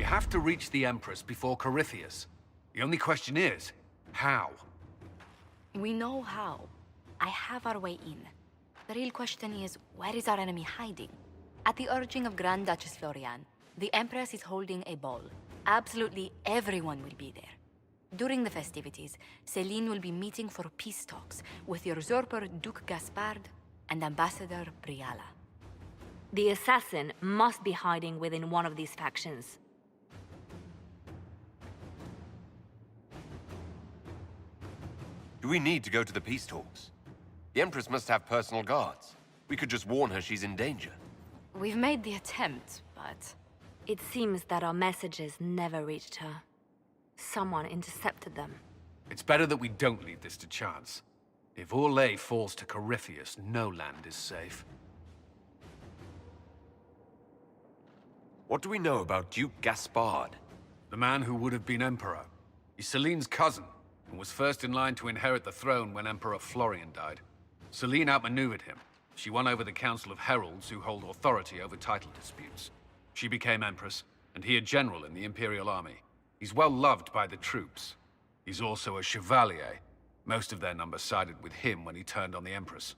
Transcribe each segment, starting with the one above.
We have to reach the Empress before Corypheus. The only question is, how? We know how. I have our way in. The real question is, where is our enemy hiding? At the urging of Grand Duchess Florian, the Empress is holding a ball. Absolutely everyone will be there. During the festivities, Celine will be meeting for peace talks with the usurper Duke Gaspard and Ambassador Briala. The assassin must be hiding within one of these factions. Do we need to go to the peace talks? The Empress must have personal guards. We could just warn her she's in danger. We've made the attempt, but... It seems that our messages never reached her. Someone intercepted them. It's better that we don't leave this to chance. If Orlais falls to Corypheus, no land is safe. What do we know about Duke Gaspard? The man who would have been Emperor. He's Celine's cousin, and was first in line to inherit the throne when Emperor Florian died. Celine outmaneuvered him. She won over the Council of Heralds, who hold authority over title disputes. She became Empress, and he a general in the Imperial Army. He's well loved by the troops. He's also a Chevalier. Most of their number sided with him when he turned on the Empress.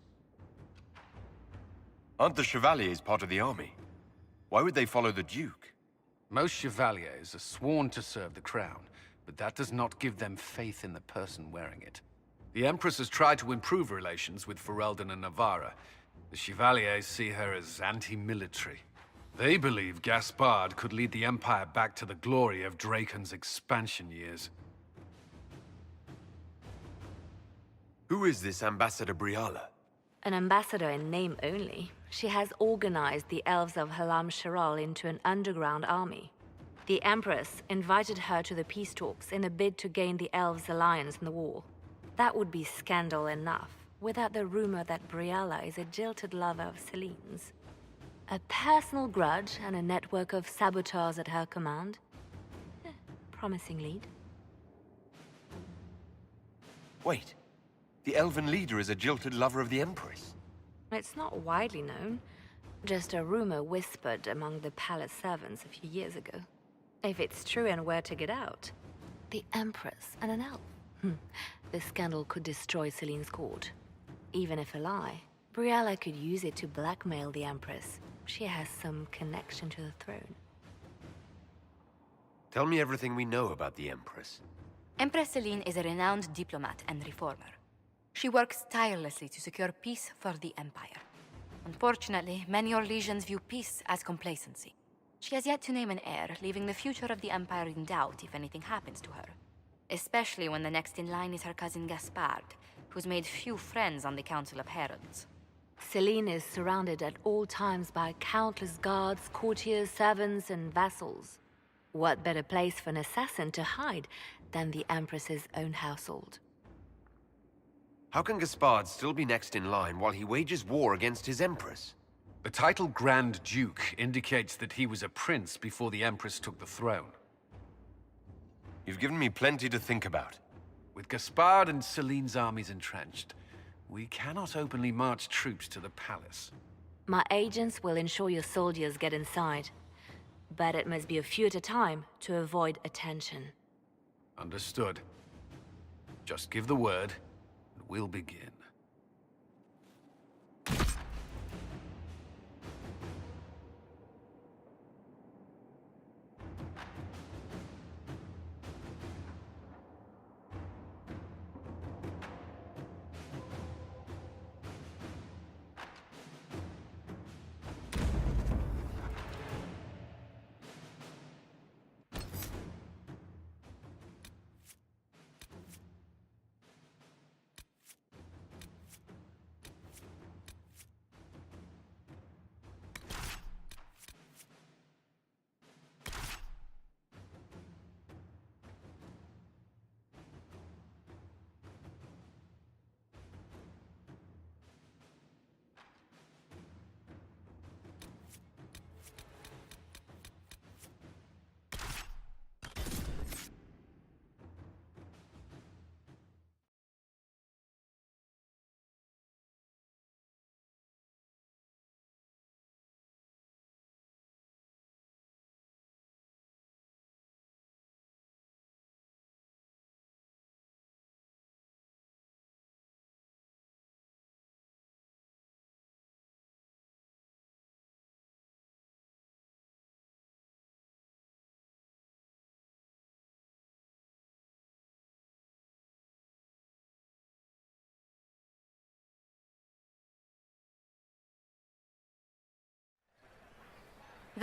Aren't the Chevaliers part of the army? Why would they follow the Duke? Most Chevaliers are sworn to serve the crown, but that does not give them faith in the person wearing it. The Empress has tried to improve relations with Ferelden and Navarra. The Chevaliers see her as anti-military. They believe Gaspard could lead the Empire back to the glory of Draken's expansion years. Who is this Ambassador Briala? An ambassador in name only. She has organized the elves of Halam Sharal into an underground army. The Empress invited her to the peace talks in a bid to gain the elves' alliance in the war. That would be scandal enough, without the rumor that Briala is a jilted lover of Celine's. A personal grudge and a network of saboteurs at her command. Promising lead. Wait, the elven leader is a jilted lover of the Empress. It's not widely known. Just a rumor whispered among the palace servants a few years ago. If it's true and were to get out, the Empress and an elf. The scandal could destroy Celine's court. Even if a lie, Briala could use it to blackmail the Empress. She has some connection to the throne. Tell me everything we know about the Empress. Empress Celine is a renowned diplomat and reformer. She works tirelessly to secure peace for the Empire. Unfortunately, many Orlesians view peace as complacency. She has yet to name an heir, leaving the future of the Empire in doubt if anything happens to her. Especially when the next in line is her cousin Gaspard, who's made few friends on the Council of Heralds. Celine is surrounded at all times by countless guards, courtiers, servants, and vassals. What better place for an assassin to hide than the Empress's own household? How can Gaspard still be next in line while he wages war against his Empress? The title Grand Duke indicates that he was a prince before the Empress took the throne. You've given me plenty to think about. With Gaspard and Celine's armies entrenched, we cannot openly march troops to the palace. My agents will ensure your soldiers get inside. But it must be a few at a time to avoid attention. Understood. Just give the word, and we'll begin.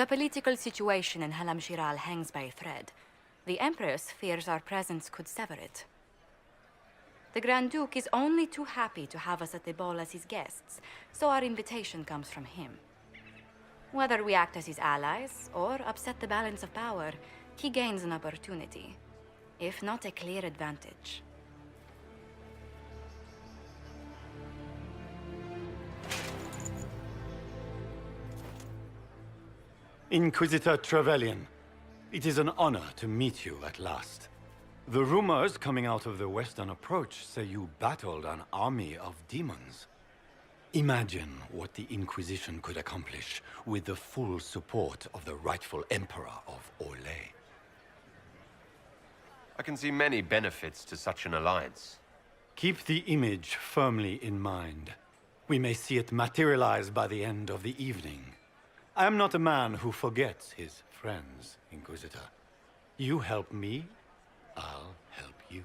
The political situation in Halam Shiral hangs by a thread. The Empress fears our presence could sever it. The Grand Duke is only too happy to have us at the ball as his guests, so our invitation comes from him. Whether we act as his allies or upset the balance of power, he gains an opportunity, if not a clear advantage. Inquisitor Trevelyan, it is an honor to meet you at last. The rumors coming out of the Western Approach say you battled an army of demons. Imagine what the Inquisition could accomplish with the full support of the rightful Emperor of Orlais. I can see many benefits to such an alliance. Keep the image firmly in mind. We may see it materialize by the end of the evening. I am not a man who forgets his friends, Inquisitor. You help me, I'll help you.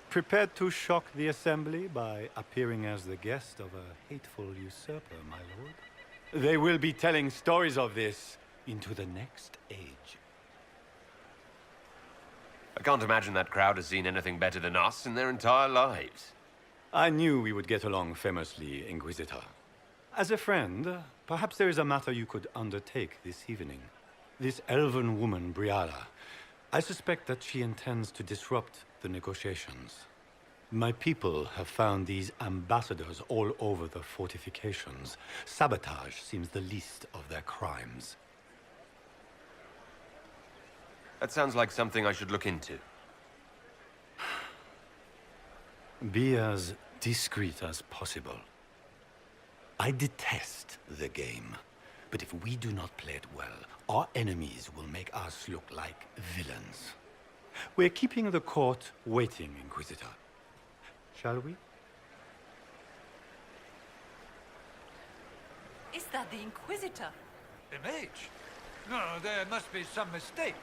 Prepared to shock the Assembly by appearing as the guest of a hateful usurper, my lord? They will be telling stories of this into the next age. I can't imagine that crowd has seen anything better than us in their entire lives. I knew we would get along famously, Inquisitor. As a friend, perhaps there is a matter you could undertake this evening. This elven woman, Briala, I suspect that she intends to disrupt the negotiations. My people have found these ambassadors all over the fortifications. Sabotage seems the least of their crimes. That sounds like something I should look into. Be as discreet as possible. I detest the game, but if we do not play it well, our enemies will make us look like villains. We're keeping the court waiting, Inquisitor. Shall we? Is that the Inquisitor? The mage? No, there must be some mistake.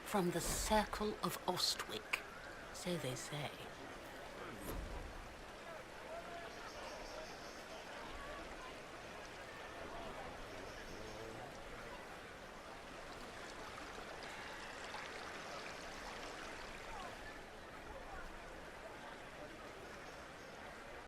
From the Circle of Ostwick, so they say.